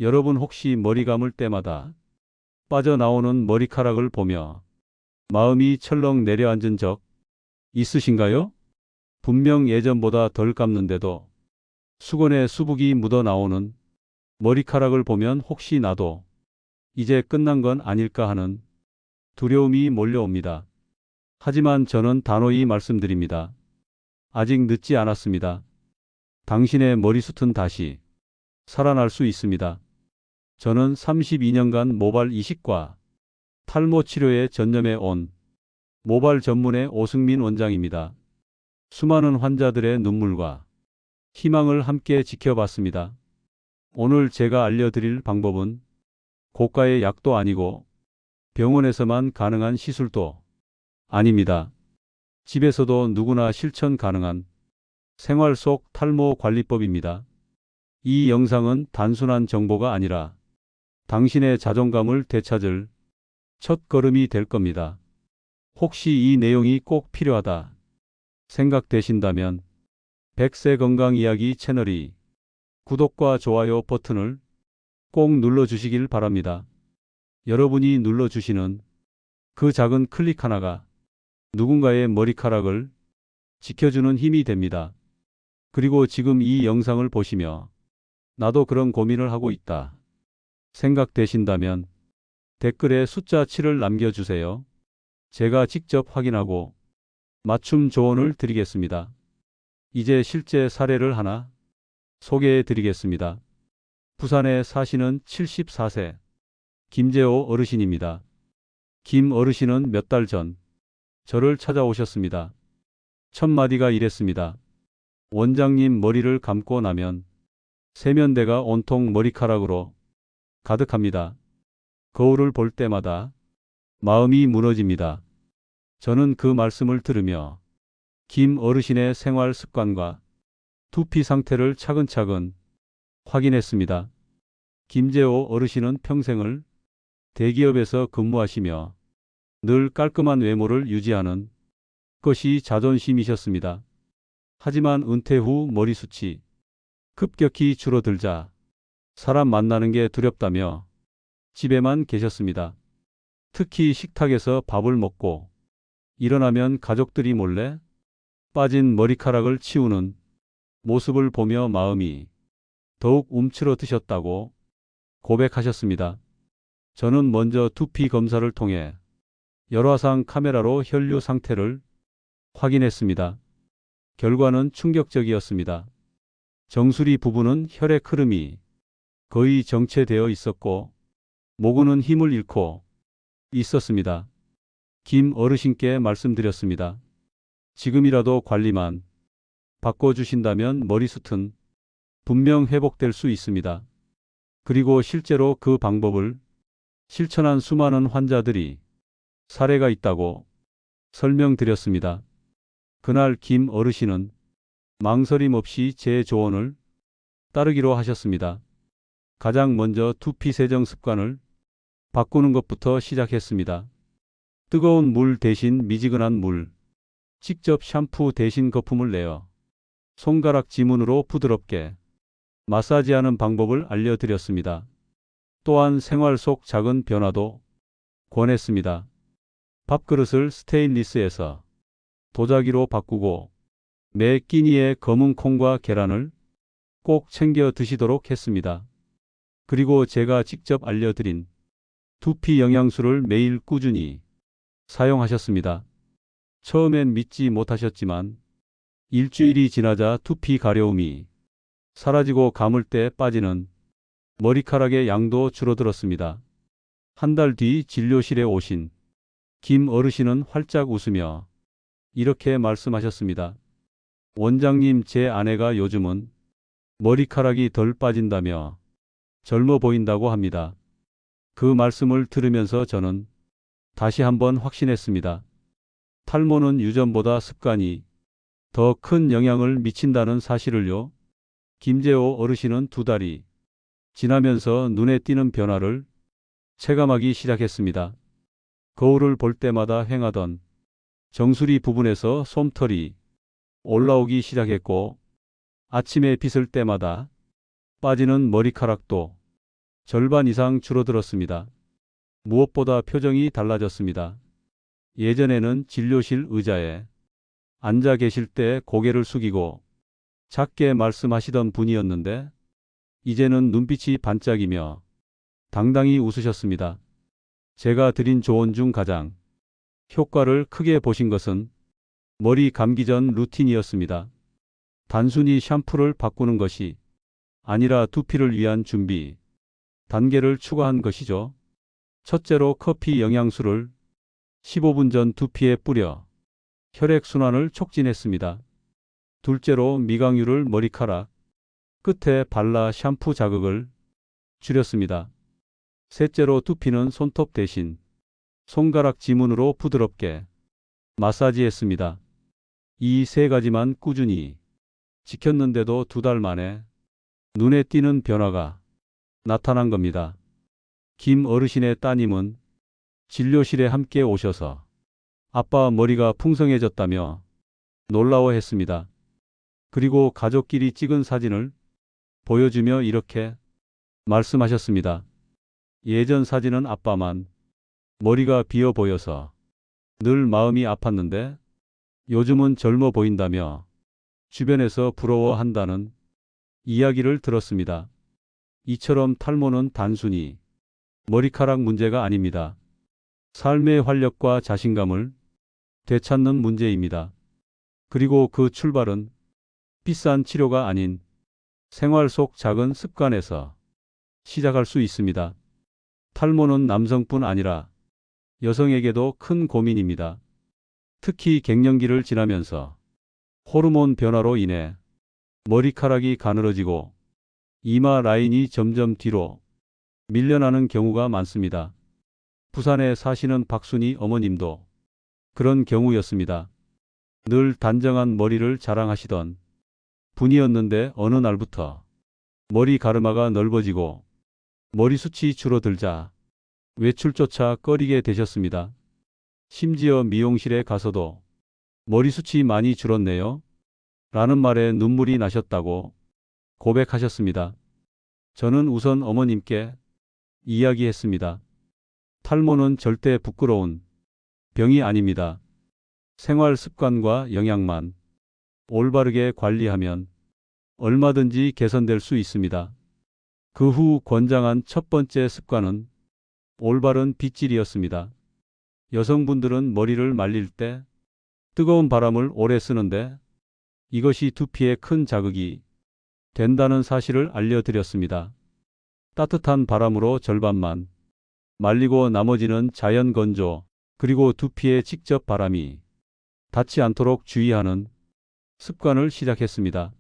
여러분 혹시 머리 감을 때마다 빠져나오는 머리카락을 보며 마음이 철렁 내려앉은 적 있으신가요? 분명 예전보다 덜 감는데도 수건에 수북이 묻어 나오는 머리카락을 보면 혹시 나도 이제 끝난 건 아닐까 하는 두려움이 몰려옵니다. 하지만 저는 단호히 말씀드립니다. 아직 늦지 않았습니다. 당신의 머리숱은 다시 살아날 수 있습니다. 저는 32년간 모발 이식과 탈모 치료에 전념해 온 모발 전문의 오승민 원장입니다. 수많은 환자들의 눈물과 희망을 함께 지켜봤습니다. 오늘 제가 알려드릴 방법은 고가의 약도 아니고 병원에서만 가능한 시술도 아닙니다. 집에서도 누구나 실천 가능한 생활 속 탈모 관리법입니다. 이 영상은 단순한 정보가 아니라 당신의 자존감을 되찾을 첫걸음이 될 겁니다. 혹시 이 내용이 꼭 필요하다 생각되신다면 백세 건강 이야기 채널이 구독과 좋아요 버튼을 꼭 눌러주시길 바랍니다. 여러분이 눌러주시는 그 작은 클릭 하나가 누군가의 머리카락을 지켜주는 힘이 됩니다. 그리고 지금 이 영상을 보시며 나도 그런 고민을 하고 있다 생각되신다면 댓글에 숫자 7을 남겨주세요. 제가 직접 확인하고 맞춤 조언을 드리겠습니다. 이제 실제 사례를 하나 소개해 드리겠습니다. 부산에 사시는 74세 김재호 어르신입니다. 김 어르신은 몇 달 전 저를 찾아오셨습니다. 첫 마디가 이랬습니다. 원장님, 머리를 감고 나면 세면대가 온통 머리카락으로 가득합니다. 거울을 볼 때마다 마음이 무너집니다. 저는 그 말씀을 들으며 김 어르신의 생활 습관과 두피 상태를 차근차근 확인했습니다. 김재호 어르신은 평생을 대기업에서 근무하시며 늘 깔끔한 외모를 유지하는 것이 자존심이셨습니다. 하지만 은퇴 후 머리숱이 급격히 줄어들자 사람 만나는 게 두렵다며 집에만 계셨습니다. 특히 식탁에서 밥을 먹고 일어나면 가족들이 몰래 빠진 머리카락을 치우는 모습을 보며 마음이 더욱 움츠러드셨다고 고백하셨습니다. 저는 먼저 두피 검사를 통해 열화상 카메라로 혈류 상태를 확인했습니다. 결과는 충격적이었습니다. 정수리 부분은 혈액 흐름이 거의 정체되어 있었고 모근은 힘을 잃고 있었습니다. 김 어르신께 말씀드렸습니다. 지금이라도 관리만 바꿔주신다면 머리숱은 분명 회복될 수 있습니다. 그리고 실제로 그 방법을 실천한 수많은 환자들이 사례가 있다고 설명드렸습니다. 그날 김 어르신은 망설임 없이 제 조언을 따르기로 하셨습니다. 가장 먼저 두피 세정 습관을 바꾸는 것부터 시작했습니다. 뜨거운 물 대신 미지근한 물, 직접 샴푸 대신 거품을 내어 손가락 지문으로 부드럽게 마사지하는 방법을 알려드렸습니다. 또한 생활 속 작은 변화도 권했습니다. 밥그릇을 스테인리스에서 도자기로 바꾸고 매 끼니에 검은 콩과 계란을 꼭 챙겨 드시도록 했습니다. 그리고 제가 직접 알려드린 두피 영양수를 매일 꾸준히 사용하셨습니다. 처음엔 믿지 못하셨지만 일주일이 지나자 두피 가려움이 사라지고 감을 때 빠지는 머리카락의 양도 줄어들었습니다. 한 달 뒤 진료실에 오신 김 어르신은 활짝 웃으며 이렇게 말씀하셨습니다. 원장님, 제 아내가 요즘은 머리카락이 덜 빠진다며 젊어 보인다고 합니다. 그 말씀을 들으면서 저는 다시 한번 확신했습니다. 탈모는 유전보다 습관이 더 큰 영향을 미친다는 사실을요. 김재호 어르신은 2달이 지나면서 눈에 띄는 변화를 체감하기 시작했습니다. 거울을 볼 때마다 휑하던 정수리 부분에서 솜털이 올라오기 시작했고 아침에 빗을 때마다 빠지는 머리카락도 절반 이상 줄어들었습니다. 무엇보다 표정이 달라졌습니다. 예전에는 진료실 의자에 앉아 계실 때 고개를 숙이고 작게 말씀하시던 분이었는데 이제는 눈빛이 반짝이며 당당히 웃으셨습니다. 제가 드린 조언 중 가장 효과를 크게 보신 것은 머리 감기 전 루틴이었습니다. 단순히 샴푸를 바꾸는 것이 아니라 두피를 위한 준비 단계를 추가한 것이죠. 첫째로 커피 영양수를 15분 전 두피에 뿌려 혈액순환을 촉진했습니다. 둘째로 미강유를 머리카락 끝에 발라 샴푸 자극을 줄였습니다. 셋째로 두피는 손톱 대신 손가락 지문으로 부드럽게 마사지했습니다. 이 세 가지만 꾸준히 지켰는데도 2달 만에 눈에 띄는 변화가 나타난 겁니다. 김 어르신의 따님은 진료실에 함께 오셔서 아빠 머리가 풍성해졌다며 놀라워했습니다. 그리고 가족끼리 찍은 사진을 보여주며 이렇게 말씀하셨습니다. 예전 사진은 아빠만 머리가 비어 보여서 늘 마음이 아팠는데 요즘은 젊어 보인다며 주변에서 부러워한다는 이야기를 들었습니다. 이처럼 탈모는 단순히 머리카락 문제가 아닙니다. 삶의 활력과 자신감을 되찾는 문제입니다. 그리고 그 출발은 비싼 치료가 아닌 생활 속 작은 습관에서 시작할 수 있습니다. 탈모는 남성뿐 아니라 여성에게도 큰 고민입니다. 특히 갱년기를 지나면서 호르몬 변화로 인해 머리카락이 가늘어지고 이마 라인이 점점 뒤로 밀려나는 경우가 많습니다. 부산에 사시는 박순희 어머님도 그런 경우였습니다. 늘 단정한 머리를 자랑하시던 분이었는데 어느 날부터 머리 가르마가 넓어지고 머리숱이 줄어들자 외출조차 꺼리게 되셨습니다. 심지어 미용실에 가서도 머리숱이 많이 줄었네요. 라는 말에 눈물이 나셨다고 고백하셨습니다. 저는 우선 어머님께 이야기했습니다. 탈모는 절대 부끄러운 병이 아닙니다. 생활 습관과 영양만 올바르게 관리하면 얼마든지 개선될 수 있습니다. 그 후 권장한 첫 번째 습관은 올바른 빗질이었습니다. 여성분들은 머리를 말릴 때 뜨거운 바람을 오래 쓰는데 이것이 두피에 큰 자극이 된다는 사실을 알려드렸습니다. 따뜻한 바람으로 절반만 말리고 나머지는 자연 건조 그리고 두피에 직접 바람이 닿지 않도록 주의하는 습관을 시작했습니다.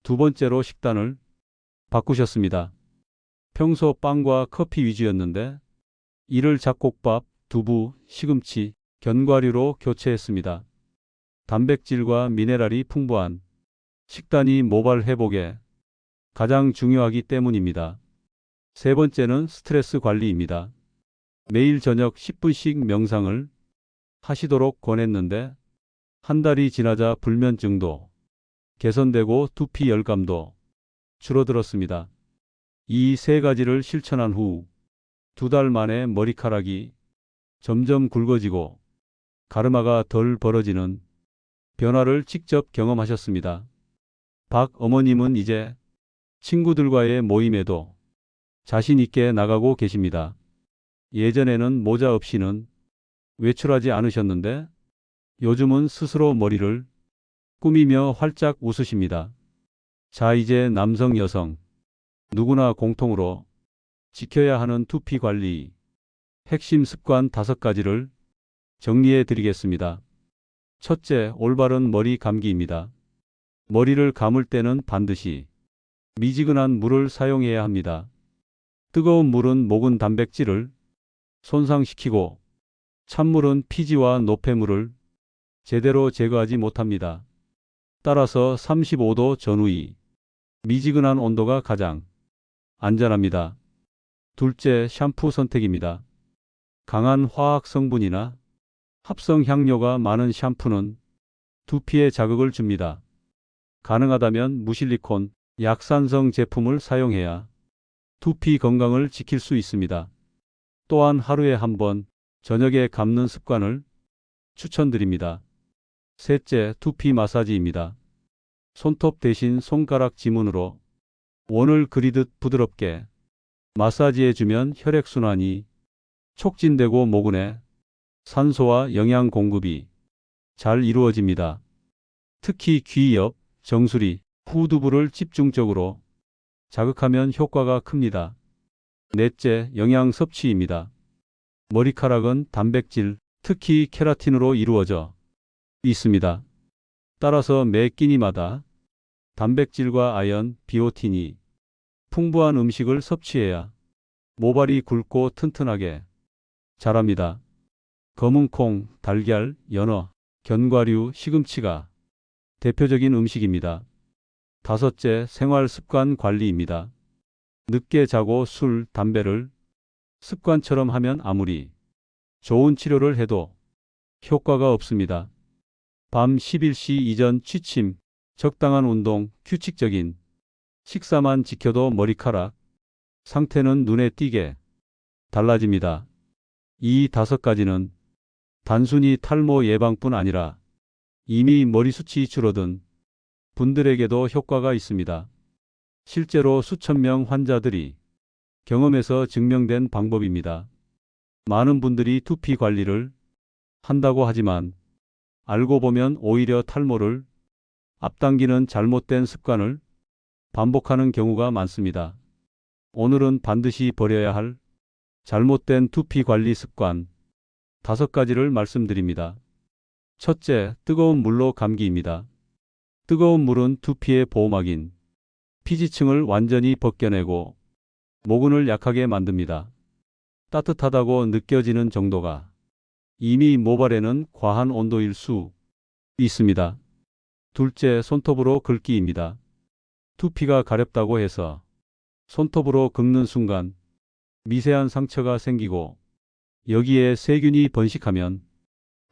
두 번째로 식단을 바꾸셨습니다. 평소 빵과 커피 위주였는데 이를 잡곡밥, 두부, 시금치, 견과류로 교체했습니다. 단백질과 미네랄이 풍부한 식단이 모발 회복에 가장 중요하기 때문입니다. 세 번째는 스트레스 관리입니다. 매일 저녁 10분씩 명상을 하시도록 권했는데 한 달이 지나자 불면증도 개선되고 두피 열감도 줄어들었습니다. 이 세 가지를 실천한 후 2달 만에 머리카락이 점점 굵어지고 가르마가 덜 벌어지는 변화를 직접 경험하셨습니다. 박 어머님은 이제 친구들과의 모임에도 자신 있게 나가고 계십니다. 예전에는 모자 없이는 외출하지 않으셨는데 요즘은 스스로 머리를 꾸미며 활짝 웃으십니다. 자, 이제 남성, 여성 누구나 공통으로 지켜야 하는 두피 관리 핵심 습관 5가지를 정리해 드리겠습니다. 첫째, 올바른 머리 감기입니다. 머리를 감을 때는 반드시 미지근한 물을 사용해야 합니다. 뜨거운 물은 목은 단백질을 손상시키고 찬물은 피지와 노폐물을 제대로 제거하지 못합니다. 따라서 35도 전후의 미지근한 온도가 가장 안전합니다. 둘째, 샴푸 선택입니다. 강한 화학 성분이나 합성 향료가 많은 샴푸는 두피에 자극을 줍니다. 가능하다면 무실리콘, 약산성 제품을 사용해야 두피 건강을 지킬 수 있습니다. 또한 하루에 한 번 저녁에 감는 습관을 추천드립니다. 셋째, 두피 마사지입니다. 손톱 대신 손가락 지문으로 원을 그리듯 부드럽게 마사지해주면 혈액순환이 촉진되고 모근에 산소와 영양 공급이 잘 이루어집니다. 특히 귀 옆, 정수리, 후두부를 집중적으로 자극하면 효과가 큽니다. 넷째, 영양 섭취입니다. 머리카락은 단백질, 특히 케라틴으로 이루어져 있습니다. 따라서 매 끼니마다 단백질과 아연, 비오틴이 풍부한 음식을 섭취해야 모발이 굵고 튼튼하게 자랍니다. 검은 콩, 달걀, 연어, 견과류, 시금치가 대표적인 음식입니다. 다섯째, 생활 습관 관리입니다. 늦게 자고 술, 담배를 습관처럼 하면 아무리 좋은 치료를 해도 효과가 없습니다. 밤 11시 이전 취침, 적당한 운동, 규칙적인 식사만 지켜도 머리카락 상태는 눈에 띄게 달라집니다. 이 다섯 가지는 단순히 탈모 예방뿐 아니라 이미 머리숱이 줄어든 분들에게도 효과가 있습니다. 실제로 수천 명 환자들이 경험해서 증명된 방법입니다. 많은 분들이 두피 관리를 한다고 하지만 알고 보면 오히려 탈모를 앞당기는 잘못된 습관을 반복하는 경우가 많습니다. 오늘은 반드시 버려야 할 잘못된 두피 관리 습관 5가지를 말씀드립니다. 첫째, 뜨거운 물로 감기입니다. 뜨거운 물은 두피의 보호막인 피지층을 완전히 벗겨내고 모근을 약하게 만듭니다. 따뜻하다고 느껴지는 정도가 이미 모발에는 과한 온도일 수 있습니다. 둘째, 손톱으로 긁기입니다. 두피가 가렵다고 해서 손톱으로 긁는 순간 미세한 상처가 생기고 여기에 세균이 번식하면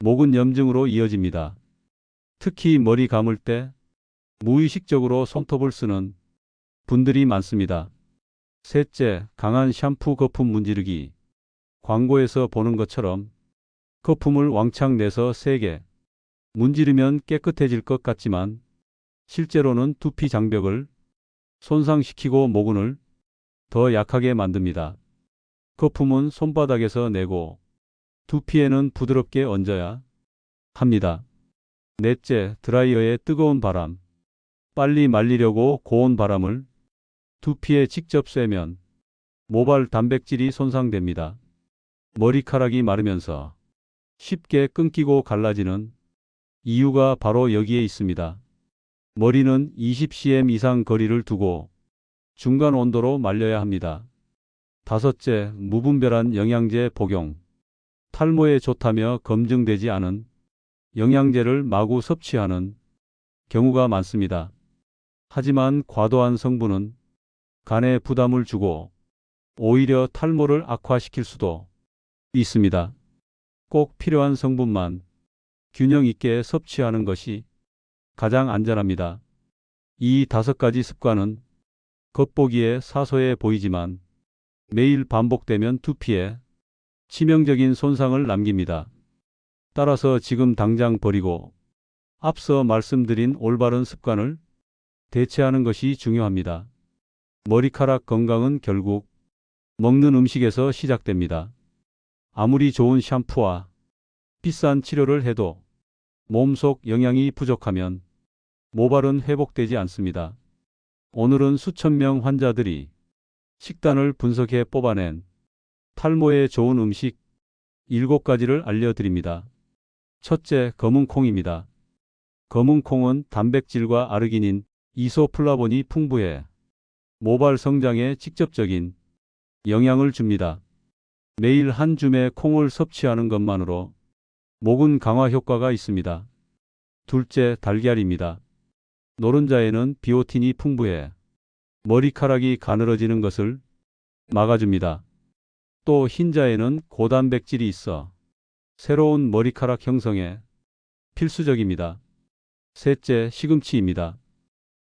모근 염증으로 이어집니다. 특히 머리 감을 때 무의식적으로 손톱을 쓰는 분들이 많습니다. 셋째, 강한 샴푸 거품 문지르기. 광고에서 보는 것처럼 거품을 왕창 내서 세게 문지르면 깨끗해질 것 같지만 실제로는 두피 장벽을 손상시키고 모근을 더 약하게 만듭니다. 거품은 손바닥에서 내고 두피에는 부드럽게 얹어야 합니다. 넷째, 드라이어의 뜨거운 바람. 빨리 말리려고 고온 바람을 두피에 직접 쐬면 모발 단백질이 손상됩니다. 머리카락이 마르면서 쉽게 끊기고 갈라지는 이유가 바로 여기에 있습니다. 머리는 20cm 이상 거리를 두고 중간 온도로 말려야 합니다. 다섯째, 무분별한 영양제 복용. 탈모에 좋다며 검증되지 않은 영양제를 마구 섭취하는 경우가 많습니다. 하지만 과도한 성분은 간에 부담을 주고 오히려 탈모를 악화시킬 수도 있습니다. 꼭 필요한 성분만 균형 있게 섭취하는 것이 가장 안전합니다. 이 5가지 습관은 겉보기에 사소해 보이지만 매일 반복되면 두피에 치명적인 손상을 남깁니다. 따라서 지금 당장 버리고 앞서 말씀드린 올바른 습관을 대체하는 것이 중요합니다. 머리카락 건강은 결국 먹는 음식에서 시작됩니다. 아무리 좋은 샴푸와 비싼 치료를 해도 몸속 영양이 부족하면 모발은 회복되지 않습니다. 오늘은 수천 명 환자들이 식단을 분석해 뽑아낸 탈모에 좋은 음식 7가지를 알려드립니다. 첫째, 검은 콩입니다. 검은 콩은 단백질과 아르기닌, 이소플라본이 풍부해 모발 성장에 직접적인 영향을 줍니다. 매일 한 줌의 콩을 섭취하는 것만으로 모근 강화 효과가 있습니다. 둘째, 달걀입니다. 노른자에는 비오틴이 풍부해 머리카락이 가늘어지는 것을 막아줍니다. 또 흰자에는 고단백질이 있어 새로운 머리카락 형성에 필수적입니다. 셋째, 시금치입니다.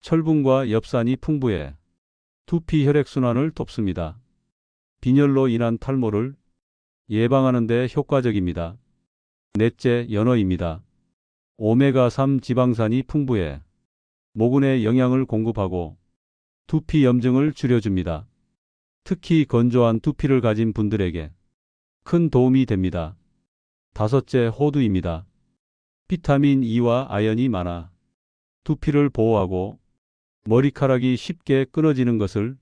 철분과 엽산이 풍부해 두피 혈액순환을 돕습니다. 빈혈로 인한 탈모를 예방하는 데 효과적입니다. 넷째, 연어입니다. 오메가3 지방산이 풍부해 모근에 영양을 공급하고 두피 염증을 줄여줍니다. 특히 건조한 두피를 가진 분들에게 큰 도움이 됩니다. 다섯째, 호두입니다. 비타민 E와 아연이 많아 두피를 보호하고 머리카락이 쉽게 끊어지는 것을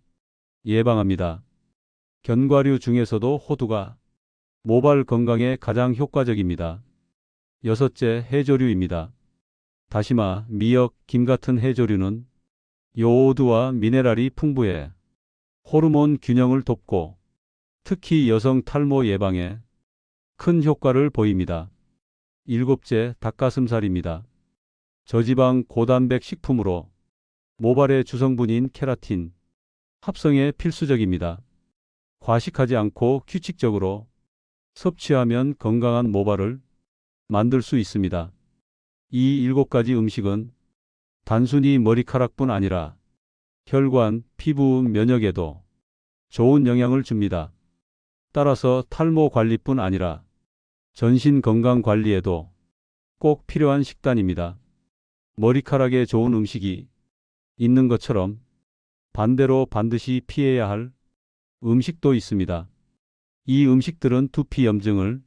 예방합니다. 견과류 중에서도 호두가 모발 건강에 가장 효과적입니다. 여섯째, 해조류입니다. 다시마, 미역, 김 같은 해조류는 요오드와 미네랄이 풍부해 호르몬 균형을 돕고 특히 여성 탈모 예방에 큰 효과를 보입니다. 일곱째, 닭가슴살입니다. 저지방 고단백 식품으로 모발의 주성분인 케라틴 합성에 필수적입니다. 과식하지 않고 규칙적으로 섭취하면 건강한 모발을 만들 수 있습니다. 이 7가지 음식은 단순히 머리카락뿐 아니라 혈관, 피부, 면역에도 좋은 영향을 줍니다. 따라서 탈모 관리뿐 아니라 전신 건강 관리에도 꼭 필요한 식단입니다. 머리카락에 좋은 음식이 있는 것처럼 반대로 반드시 피해야 할 음식도 있습니다. 이 음식들은 두피 염증을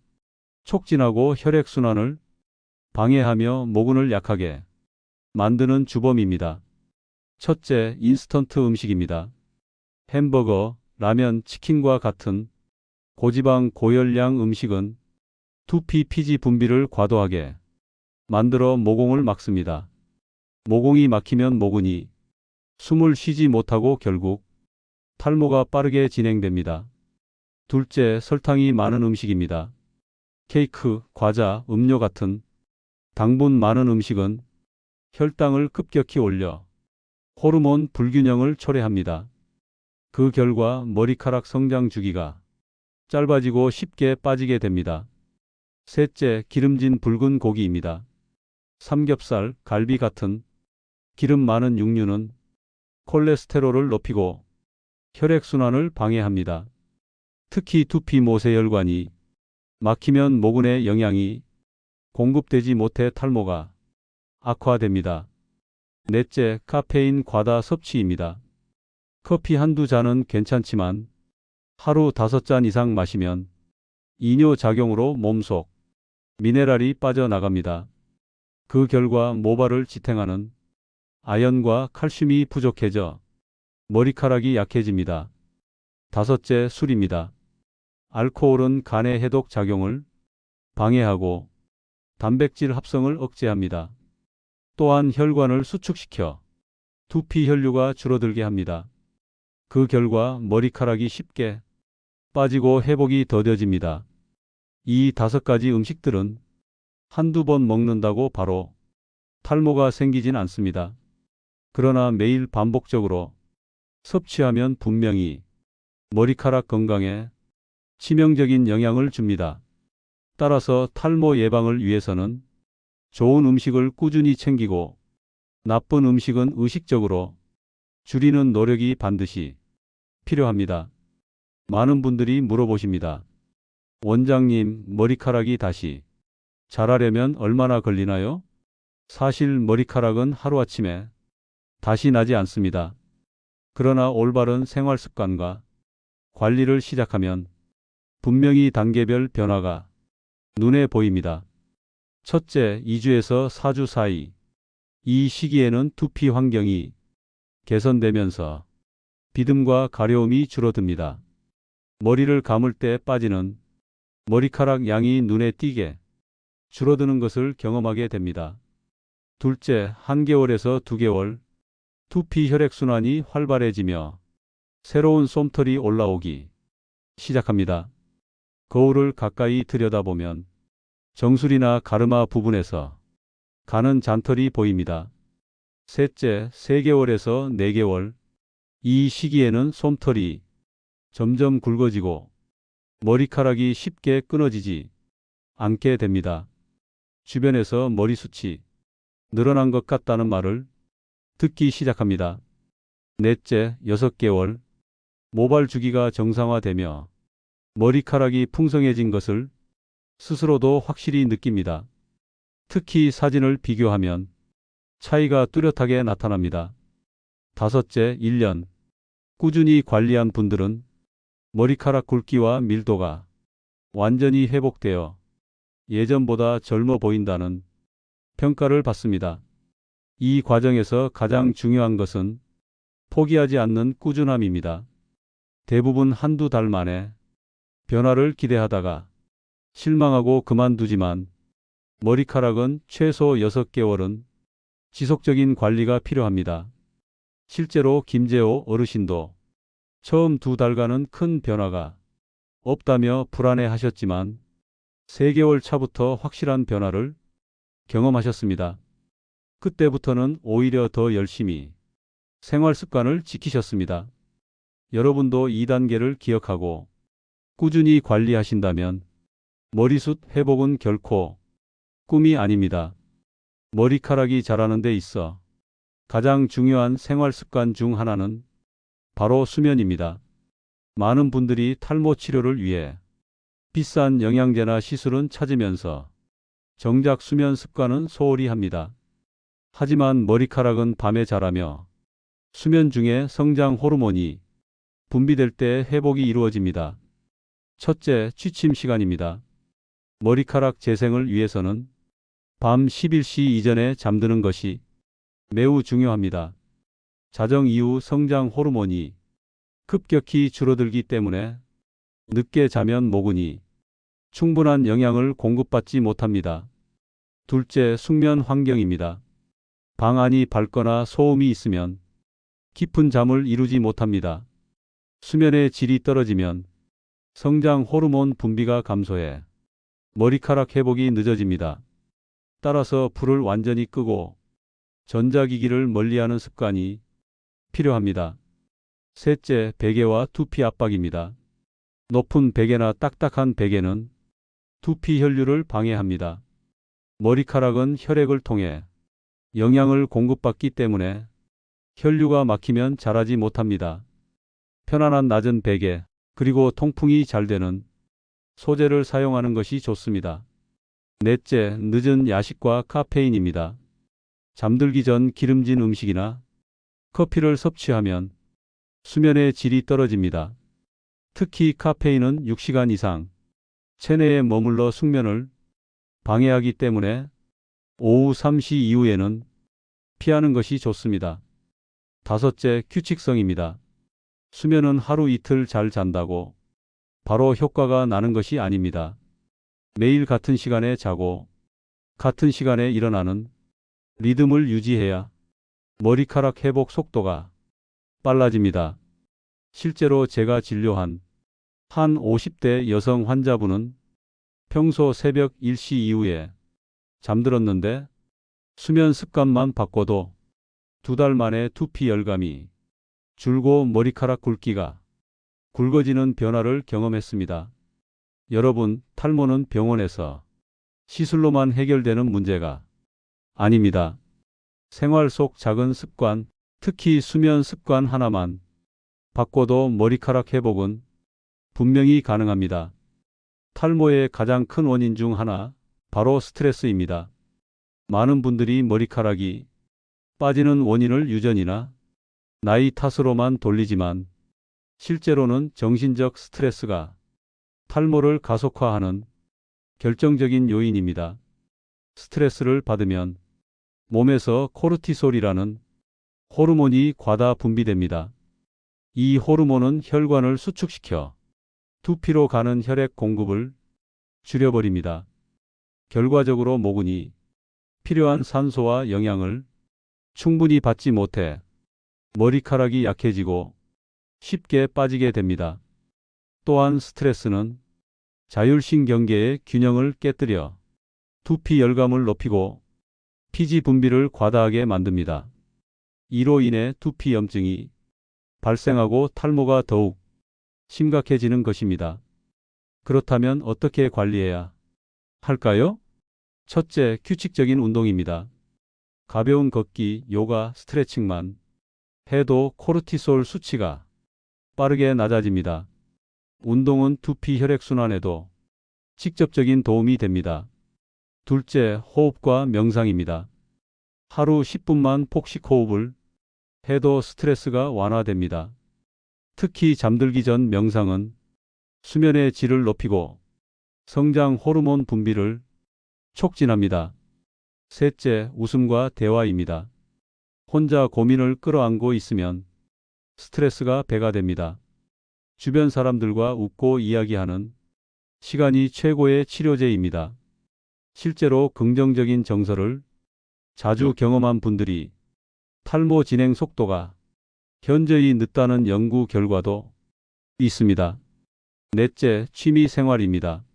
촉진하고 혈액순환을 방해하며 모근을 약하게 만드는 주범입니다. 첫째, 인스턴트 음식입니다. 햄버거, 라면, 치킨과 같은 고지방 고열량 음식은 두피 피지 분비를 과도하게 만들어 모공을 막습니다. 모공이 막히면 모근이 숨을 쉬지 못하고 결국 탈모가 빠르게 진행됩니다. 둘째, 설탕이 많은 음식입니다. 케이크, 과자, 음료 같은 당분 많은 음식은 혈당을 급격히 올려 호르몬 불균형을 초래합니다. 그 결과 머리카락 성장 주기가 짧아지고 쉽게 빠지게 됩니다. 셋째, 기름진 붉은 고기입니다. 삼겹살, 갈비 같은 기름 많은 육류는 콜레스테롤을 높이고 혈액순환을 방해합니다. 특히 두피 모세혈관이 막히면 모근에 영양이 공급되지 못해 탈모가 악화됩니다. 넷째, 카페인 과다 섭취입니다. 커피 한두 잔은 괜찮지만 하루 5잔 이상 마시면 이뇨작용으로 몸속 미네랄이 빠져나갑니다. 그 결과 모발을 지탱하는 아연과 칼슘이 부족해져 머리카락이 약해집니다. 다섯째, 술입니다. 알코올은 간의 해독 작용을 방해하고 단백질 합성을 억제합니다. 또한 혈관을 수축시켜 두피 혈류가 줄어들게 합니다. 그 결과 머리카락이 쉽게 빠지고 회복이 더뎌집니다. 이 5가지 음식들은 한두 번 먹는다고 바로 탈모가 생기진 않습니다. 그러나 매일 반복적으로 섭취하면 분명히 머리카락 건강에 치명적인 영향을 줍니다. 따라서 탈모 예방을 위해서는 좋은 음식을 꾸준히 챙기고 나쁜 음식은 의식적으로 줄이는 노력이 반드시 필요합니다. 많은 분들이 물어보십니다. 원장님, 머리카락이 다시 자라려면 얼마나 걸리나요? 사실 머리카락은 하루아침에 다시 나지 않습니다. 그러나 올바른 생활 습관과 관리를 시작하면 분명히 단계별 변화가 눈에 보입니다. 첫째, 2주에서 4주 사이. 이 시기에는 두피 환경이 개선되면서 비듬과 가려움이 줄어듭니다. 머리를 감을 때 빠지는 머리카락 양이 눈에 띄게 줄어드는 것을 경험하게 됩니다. 둘째, 1개월에서 2개월. 두피 혈액순환이 활발해지며 새로운 솜털이 올라오기 시작합니다. 거울을 가까이 들여다보면 정수리나 가르마 부분에서 가는 잔털이 보입니다. 셋째, 3개월에서 4개월. 이 시기에는 솜털이 점점 굵어지고 머리카락이 쉽게 끊어지지 않게 됩니다. 주변에서 머리숱이 늘어난 것 같다는 말을 듣기 시작합니다. 넷째, 6개월. 모발 주기가 정상화되며 머리카락이 풍성해진 것을 스스로도 확실히 느낍니다. 특히 사진을 비교하면 차이가 뚜렷하게 나타납니다. 다섯째, 1년. 꾸준히 관리한 분들은 머리카락 굵기와 밀도가 완전히 회복되어 예전보다 젊어 보인다는 평가를 받습니다. 이 과정에서 가장 중요한 것은 포기하지 않는 꾸준함입니다. 대부분 한두 달 만에 변화를 기대하다가 실망하고 그만두지만 머리카락은 최소 6개월은 지속적인 관리가 필요합니다. 실제로 김재호 어르신도 처음 2달간은 큰 변화가 없다며 불안해 하셨지만 3개월 차부터 확실한 변화를 경험하셨습니다. 그때부터는 오히려 더 열심히 생활 습관을 지키셨습니다. 여러분도 2단계를 기억하고 꾸준히 관리하신다면 머리숱 회복은 결코 꿈이 아닙니다. 머리카락이 자라는 데 있어 가장 중요한 생활 습관 중 하나는 바로 수면입니다. 많은 분들이 탈모 치료를 위해 비싼 영양제나 시술은 찾으면서 정작 수면 습관은 소홀히 합니다. 하지만 머리카락은 밤에 자라며 수면 중에 성장 호르몬이 분비될 때 회복이 이루어집니다. 첫째, 취침 시간입니다. 머리카락 재생을 위해서는 밤 11시 이전에 잠드는 것이 매우 중요합니다. 자정 이후 성장 호르몬이 급격히 줄어들기 때문에 늦게 자면 모근이 충분한 영양을 공급받지 못합니다. 둘째, 숙면 환경입니다. 방 안이 밝거나 소음이 있으면 깊은 잠을 이루지 못합니다. 수면의 질이 떨어지면 성장 호르몬 분비가 감소해 머리카락 회복이 늦어집니다. 따라서 불을 완전히 끄고 전자기기를 멀리하는 습관이 필요합니다. 셋째, 베개와 두피 압박입니다. 높은 베개나 딱딱한 베개는 두피 혈류를 방해합니다. 머리카락은 혈액을 통해 영양을 공급받기 때문에 혈류가 막히면 자라지 못합니다. 편안한 낮은 베개, 그리고 통풍이 잘 되는 소재를 사용하는 것이 좋습니다. 넷째, 늦은 야식과 카페인입니다. 잠들기 전 기름진 음식이나 커피를 섭취하면 수면의 질이 떨어집니다. 특히 카페인은 6시간 이상 체내에 머물러 숙면을 방해하기 때문에 오후 3시 이후에는 피하는 것이 좋습니다. 다섯째, 규칙성입니다. 수면은 하루 이틀 잘 잔다고 바로 효과가 나는 것이 아닙니다. 매일 같은 시간에 자고 같은 시간에 일어나는 리듬을 유지해야 머리카락 회복 속도가 빨라집니다. 실제로 제가 진료한 한 50대 여성 환자분은 평소 새벽 1시 이후에 잠들었는데 수면 습관만 바꿔도 2달 만에 두피 열감이 줄고 머리카락 굵기가 굵어지는 변화를 경험했습니다. 여러분, 탈모는 병원에서 시술로만 해결되는 문제가 아닙니다. 생활 속 작은 습관, 특히 수면 습관 하나만 바꿔도 머리카락 회복은 분명히 가능합니다. 탈모의 가장 큰 원인 중 하나, 바로 스트레스입니다. 많은 분들이 머리카락이 빠지는 원인을 유전이나 나이 탓으로만 돌리지만 실제로는 정신적 스트레스가 탈모를 가속화하는 결정적인 요인입니다. 스트레스를 받으면 몸에서 코르티솔이라는 호르몬이 과다 분비됩니다. 이 호르몬은 혈관을 수축시켜 두피로 가는 혈액 공급을 줄여버립니다. 결과적으로 모근이 필요한 산소와 영양을 충분히 받지 못해 머리카락이 약해지고 쉽게 빠지게 됩니다. 또한 스트레스는 자율신경계의 균형을 깨뜨려 두피 열감을 높이고 피지 분비를 과다하게 만듭니다. 이로 인해 두피 염증이 발생하고 탈모가 더욱 심각해지는 것입니다. 그렇다면 어떻게 관리해야 할까요? 첫째, 규칙적인 운동입니다. 가벼운 걷기, 요가, 스트레칭만 해도 코르티솔 수치가 빠르게 낮아집니다. 운동은 두피 혈액순환에도 직접적인 도움이 됩니다. 둘째, 호흡과 명상입니다. 하루 10분만 폭식 호흡을 해도 스트레스가 완화됩니다. 특히 잠들기 전 명상은 수면의 질을 높이고 성장 호르몬 분비를 촉진합니다. 셋째, 웃음과 대화입니다. 혼자 고민을 끌어안고 있으면 스트레스가 배가 됩니다. 주변 사람들과 웃고 이야기하는 시간이 최고의 치료제입니다. 실제로 긍정적인 정서를 자주 경험한 분들이 탈모 진행 속도가 현저히 늦다는 연구 결과도 있습니다. 넷째, 취미 생활입니다.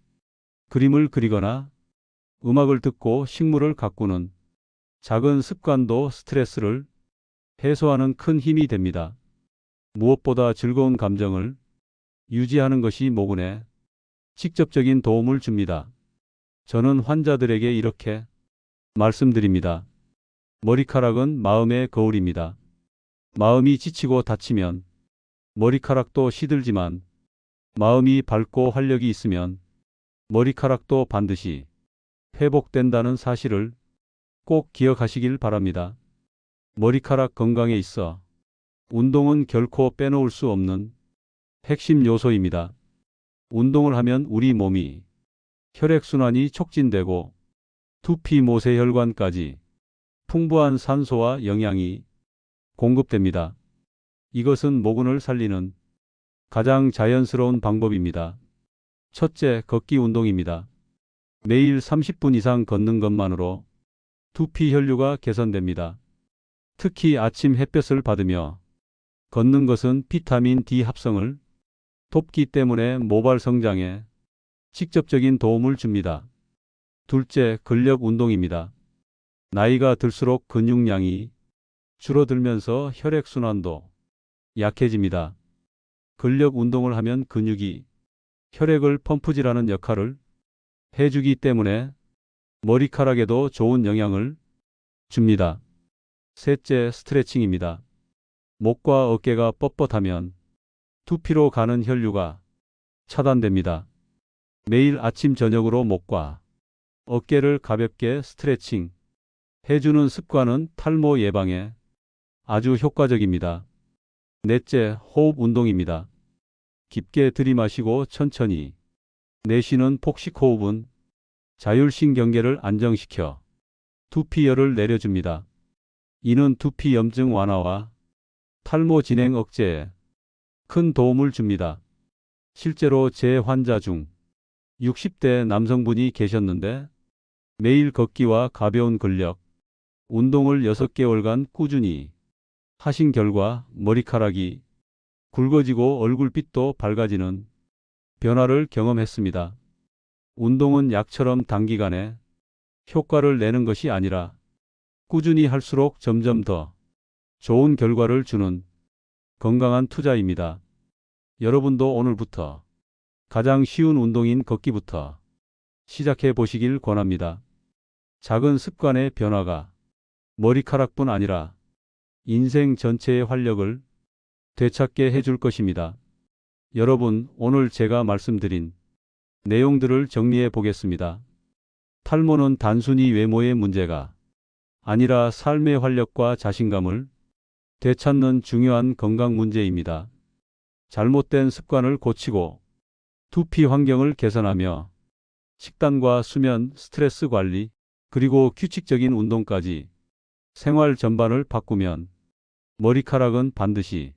그림을 그리거나 음악을 듣고 식물을 가꾸는 작은 습관도 스트레스를 해소하는 큰 힘이 됩니다. 무엇보다 즐거운 감정을 유지하는 것이 모근에 직접적인 도움을 줍니다. 저는 환자들에게 이렇게 말씀드립니다. 머리카락은 마음의 거울입니다. 마음이 지치고 다치면 머리카락도 시들지만 마음이 밝고 활력이 있으면 머리카락도 반드시 회복된다는 사실을 꼭 기억하시길 바랍니다. 머리카락 건강에 있어 운동은 결코 빼놓을 수 없는 핵심 요소입니다. 운동을 하면 우리 몸이 혈액순환이 촉진되고 두피 모세혈관까지 풍부한 산소와 영양이 공급됩니다. 이것은 모근을 살리는 가장 자연스러운 방법입니다. 첫째, 걷기 운동입니다. 매일 30분 이상 걷는 것만으로 두피 혈류가 개선됩니다. 특히 아침 햇볕을 받으며 걷는 것은 비타민 D 합성을 돕기 때문에 모발 성장에 직접적인 도움을 줍니다. 둘째, 근력 운동입니다. 나이가 들수록 근육량이 줄어들면서 혈액순환도 약해집니다. 근력 운동을 하면 근육이 혈액을 펌프질하는 역할을 해주기 때문에 머리카락에도 좋은 영향을 줍니다. 셋째, 스트레칭입니다. 목과 어깨가 뻣뻣하면 두피로 가는 혈류가 차단됩니다. 매일 아침 저녁으로 목과 어깨를 가볍게 스트레칭 해주는 습관은 탈모 예방에 아주 효과적입니다. 넷째, 호흡 운동입니다. 깊게 들이마시고 천천히 내쉬는 폭식 호흡은 자율신경계를 안정시켜 두피열을 내려줍니다. 이는 두피 염증 완화와 탈모 진행 억제에 큰 도움을 줍니다. 실제로 제 환자 중 60대 남성분이 계셨는데 매일 걷기와 가벼운 근력 운동을 6개월간 꾸준히 하신 결과 머리카락이 굵어지고 얼굴빛도 밝아지는 변화를 경험했습니다. 운동은 약처럼 단기간에 효과를 내는 것이 아니라 꾸준히 할수록 점점 더 좋은 결과를 주는 건강한 투자입니다. 여러분도 오늘부터 가장 쉬운 운동인 걷기부터 시작해 보시길 권합니다. 작은 습관의 변화가 머리카락뿐 아니라 인생 전체의 활력을 되찾게 해줄 것입니다. 여러분, 오늘 제가 말씀드린 내용들을 정리해 보겠습니다. 탈모는 단순히 외모의 문제가 아니라 삶의 활력과 자신감을 되찾는 중요한 건강 문제입니다. 잘못된 습관을 고치고 두피 환경을 개선하며 식단과 수면, 스트레스 관리, 그리고 규칙적인 운동까지 생활 전반을 바꾸면 머리카락은 반드시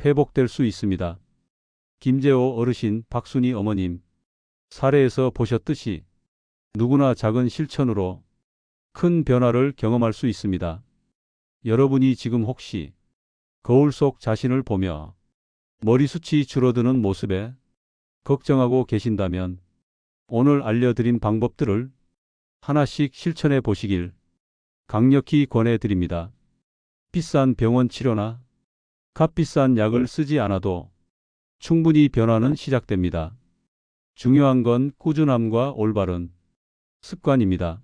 회복될 수 있습니다. 김재호 어르신, 박순희 어머님 사례에서 보셨듯이 누구나 작은 실천으로 큰 변화를 경험할 수 있습니다. 여러분이 지금 혹시 거울 속 자신을 보며 머리숱이 줄어드는 모습에 걱정하고 계신다면 오늘 알려드린 방법들을 하나씩 실천해 보시길 강력히 권해드립니다. 비싼 병원 치료나 값비싼 약을 쓰지 않아도 충분히 변화는 시작됩니다. 중요한 건 꾸준함과 올바른 습관입니다.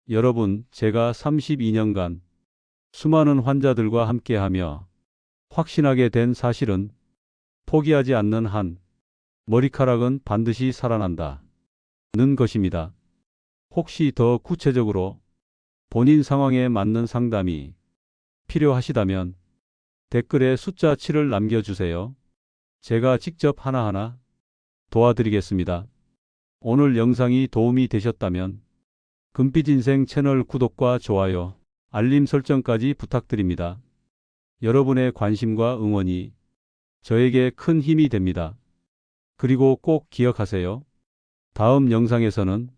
여러분, 제가 32년간 수많은 환자들과 함께하며 확신하게 된 사실은 포기하지 않는 한 머리카락은 반드시 살아난다. 는 것입니다. 혹시 더 구체적으로 본인 상황에 맞는 상담이 필요하시다면 댓글에 숫자 7을 남겨주세요. 제가 직접 하나하나 도와드리겠습니다. 오늘 영상이 도움이 되셨다면 금빛인생 채널 구독과 좋아요, 알림 설정까지 부탁드립니다. 여러분의 관심과 응원이 저에게 큰 힘이 됩니다. 그리고 꼭 기억하세요. 다음 영상에서는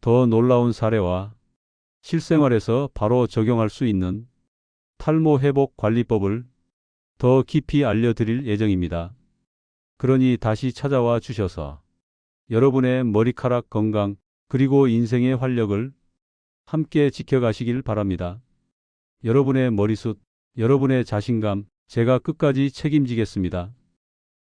더 놀라운 사례와 실생활에서 바로 적용할 수 있는 탈모 회복 관리법을 더 깊이 알려드릴 예정입니다. 그러니 다시 찾아와 주셔서 여러분의 머리카락 건강 그리고 인생의 활력을 함께 지켜가시길 바랍니다. 여러분의 머리숱, 여러분의 자신감, 제가 끝까지 책임지겠습니다.